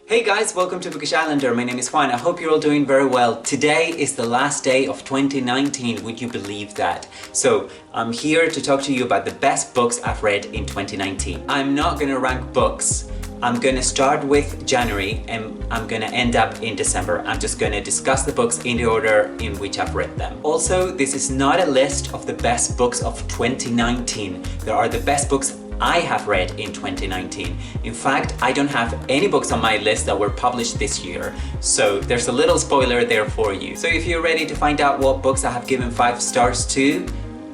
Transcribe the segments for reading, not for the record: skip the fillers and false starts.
Hey guys, welcome to Bookish Islander. My name is Juan. I hope you're all doing very well. Today is the last day of 2019. Would you believe that? So I'm here to talk to you about the best books I've read in 2019. I'm not gonna rank books. I'm gonna start with January and I'm gonna end up in December. I'm just gonna discuss the books in the order in which I've read them. Also, this is not a list of the best books of 2019. There are the best books I have read in 2019. In fact, I don't have any books on my list that were published this year, so there's a little spoiler there for you. So if you're ready to find out what books I have given 5 stars to,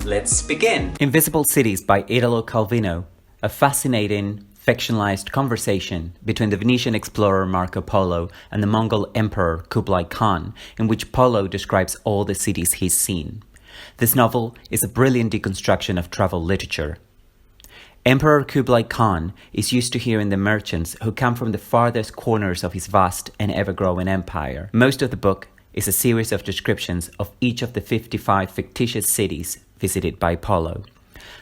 let's begin. Invisible Cities by Italo Calvino, a fascinating, fictionalized conversation between the Venetian explorer Marco Polo and the Mongol emperor Kublai Khan, in which Polo describes all the cities he's seen. This novel is a brilliant deconstruction of travel literature. Emperor Kublai Khan is used to hearing the merchants who come from the farthest corners of his vast and ever-growing empire. Most of the book is a series of descriptions of each of the 55 fictitious cities visited by Polo.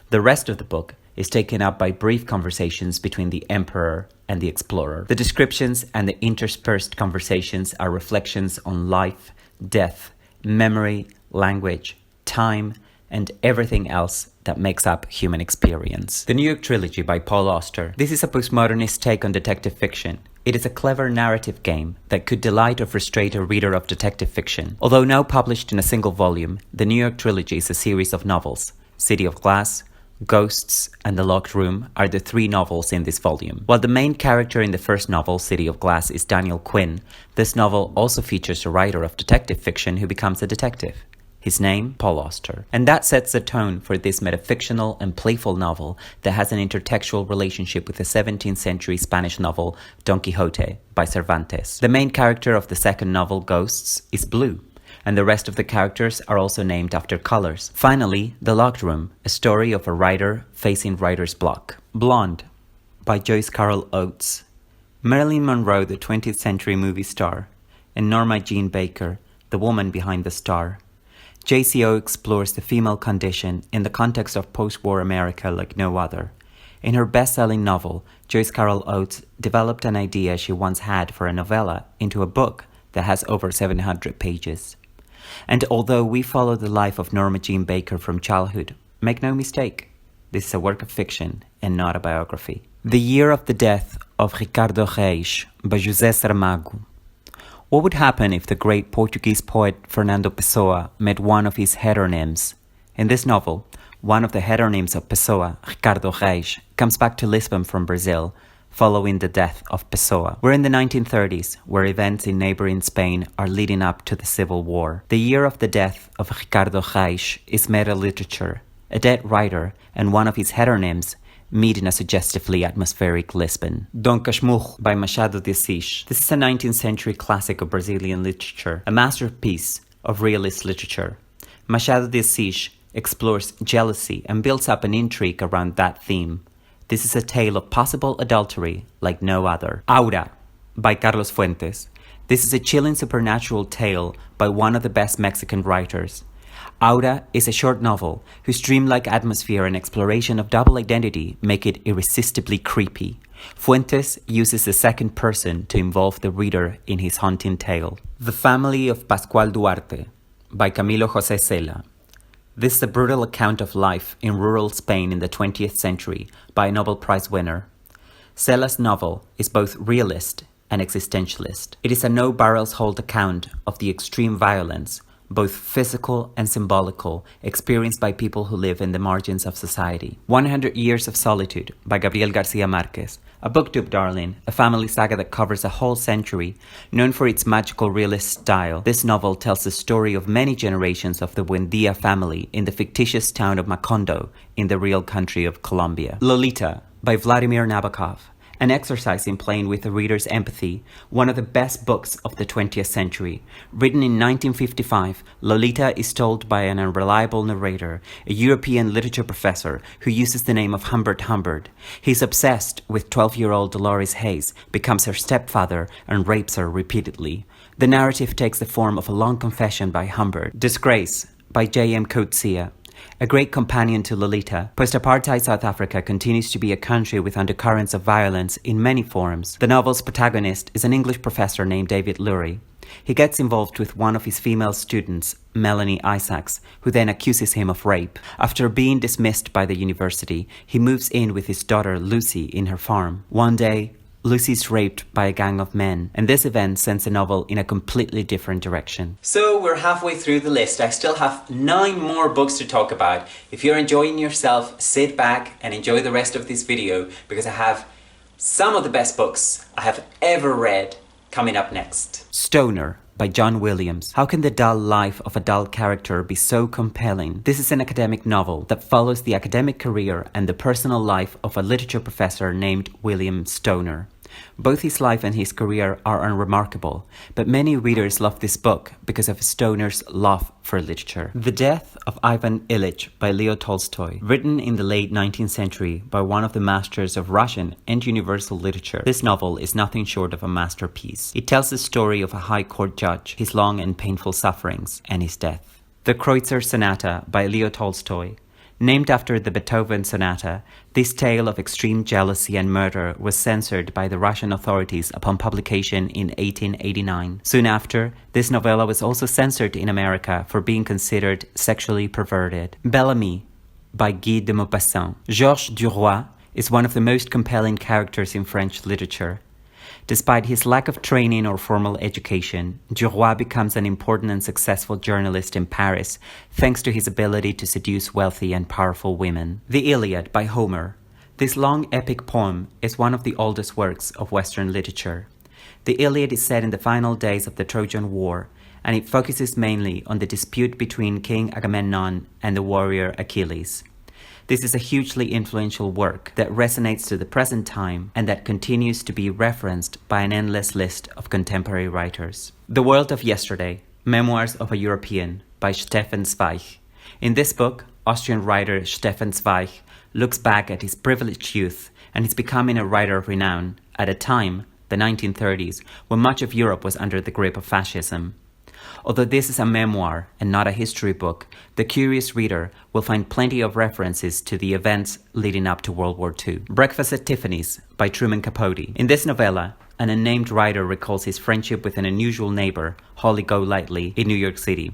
The rest of the book is taken up by brief conversations between the emperor and the explorer. The descriptions and the interspersed conversations are reflections on life, death, memory, language, time, and everything else that makes up human experience. The New York Trilogy by Paul Auster. This is a postmodernist take on detective fiction. It is a clever narrative game that could delight or frustrate a reader of detective fiction. Although now published in a single volume, the New York Trilogy is a series of novels. City of Glass, Ghosts, and The Locked Room are the 3 novels in this volume. While the main character in the first novel, City of Glass, is Daniel Quinn, this novel also features a writer of detective fiction who becomes a detective. His name, Paul Auster. And that sets the tone for this metafictional and playful novel that has an intertextual relationship with the 17th century Spanish novel Don Quixote by Cervantes. The main character of the second novel, Ghosts, is blue, and the rest of the characters are also named after colors. Finally, The Locked Room, a story of a writer facing writer's block. Blonde by Joyce Carol Oates. Marilyn Monroe, the 20th century movie star, and Norma Jean Baker, the woman behind the star. JCO explores the female condition in the context of post-war America like no other. In her best-selling novel, Joyce Carol Oates developed an idea she once had for a novella into a book that has over 700 pages. And although we follow the life of Norma Jean Baker from childhood, make no mistake, this is a work of fiction and not a biography. The Year of the Death of Ricardo Reis by José Saramago. What would happen if the great Portuguese poet Fernando Pessoa met one of his heteronyms? In this novel, one of the heteronyms of Pessoa, Ricardo Reis, comes back to Lisbon from Brazil following the death of Pessoa. We're in the 1930s, where events in neighboring Spain are leading up to the Civil War. The year of the death of Ricardo Reis is meta-literature. A dead writer and one of his heteronyms meet in a suggestively atmospheric Lisbon. Dom Casmurro by Machado de Assis. This is a 19th century classic of Brazilian literature, a masterpiece of realist literature. Machado de Assis explores jealousy and builds up an intrigue around that theme. This is a tale of possible adultery like no other. Aura by Carlos Fuentes. This is a chilling supernatural tale by one of the best Mexican writers. Aura is a short novel whose dreamlike atmosphere and exploration of double identity make it irresistibly creepy. Fuentes uses the second person to involve the reader in his haunting tale. The Family of Pascual Duarte by Camilo José Cela. This is a brutal account of life in rural Spain in the 20th century by a Nobel Prize winner. Cela's novel is both realist and existentialist. It is a no-barrels-hold account of the extreme violence, both physical and symbolical, experienced by people who live in the margins of society. 100 Years of Solitude by Gabriel Garcia Marquez, a booktube darling, a family saga that covers a whole century, known for its magical realist style. This novel tells the story of many generations of the Buendia family in the fictitious town of Macondo in the real country of Colombia. Lolita by Vladimir Nabokov. An exercise in playing with the reader's empathy, one of the best books of the 20th century. Written in 1955, Lolita is told by an unreliable narrator, a European literature professor who uses the name of Humbert Humbert. He's obsessed with 12-year-old Dolores Hayes, becomes her stepfather, and rapes her repeatedly. The narrative takes the form of a long confession by Humbert. Disgrace by J.M. Coetzee. A great companion to Lolita, post-apartheid South Africa continues to be a country with undercurrents of violence in many forms. The novel's protagonist is an English professor named David Lurie. He gets involved with one of his female students, Melanie Isaacs, who then accuses him of rape. After being dismissed by the university, he moves in with his daughter Lucy in her farm. One day, Lucy is raped by a gang of men, and this event sends the novel in a completely different direction. So we're halfway through the list. I still have 9 more books to talk about. If you're enjoying yourself, sit back and enjoy the rest of this video, because I have some of the best books I have ever read coming up next. Stoner by John Williams. How can the dull life of a dull character be so compelling? This is an academic novel that follows the academic career and the personal life of a literature professor named William Stoner. Both his life and his career are unremarkable, but many readers love this book because of Stoner's love for literature. The Death of Ivan Ilyich by Leo Tolstoy. Written in the late 19th century by one of the masters of Russian and universal literature, this novel is nothing short of a masterpiece. It tells the story of a high court judge, his long and painful sufferings, and his death. The Kreutzer Sonata by Leo Tolstoy. Named after the Beethoven Sonata, this tale of extreme jealousy and murder was censored by the Russian authorities upon publication in 1889. Soon after, this novella was also censored in America for being considered sexually perverted. Bel-ami by Guy de Maupassant. Georges Duroy is one of the most compelling characters in French literature. Despite his lack of training or formal education, Duroy becomes an important and successful journalist in Paris thanks to his ability to seduce wealthy and powerful women. The Iliad by Homer. This long epic poem is one of the oldest works of Western literature. The Iliad is set in the final days of the Trojan War, and it focuses mainly on the dispute between King Agamemnon and the warrior Achilles. This is a hugely influential work that resonates to the present time and that continues to be referenced by an endless list of contemporary writers. The World of Yesterday, Memoirs of a European by Stefan Zweig. In this book, Austrian writer Stefan Zweig looks back at his privileged youth and is becoming a writer of renown at a time, the 1930s, when much of Europe was under the grip of fascism. Although this is a memoir and not a history book, the curious reader will find plenty of references to the events leading up to World War II. Breakfast at Tiffany's by Truman Capote. In this novella, an unnamed writer recalls his friendship with an unusual neighbor, Holly Golightly, in New York City.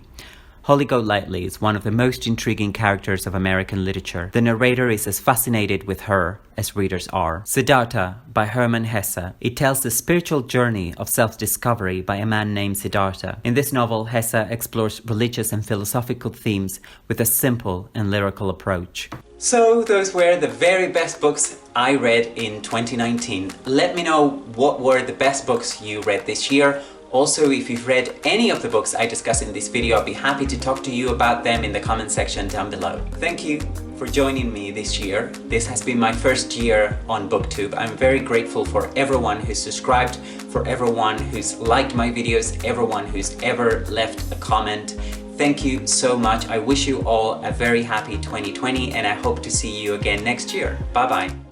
Holly Golightly is one of the most intriguing characters of American literature. The narrator is as fascinated with her as readers are. Siddhartha by Hermann Hesse. It tells the spiritual journey of self-discovery by a man named Siddhartha. In this novel, Hesse explores religious and philosophical themes with a simple and lyrical approach. So those were the very best books I read in 2019. Let me know what were the best books you read this year. Also, if you've read any of the books I discuss in this video, I'll be happy to talk to you about them in the comment section down below. Thank you for joining me this year. This has been my first year on BookTube. I'm very grateful for everyone who's subscribed, for everyone who's liked my videos, everyone who's ever left a comment. Thank you so much. I wish you all a very happy 2020 and I hope to see you again next year. Bye bye.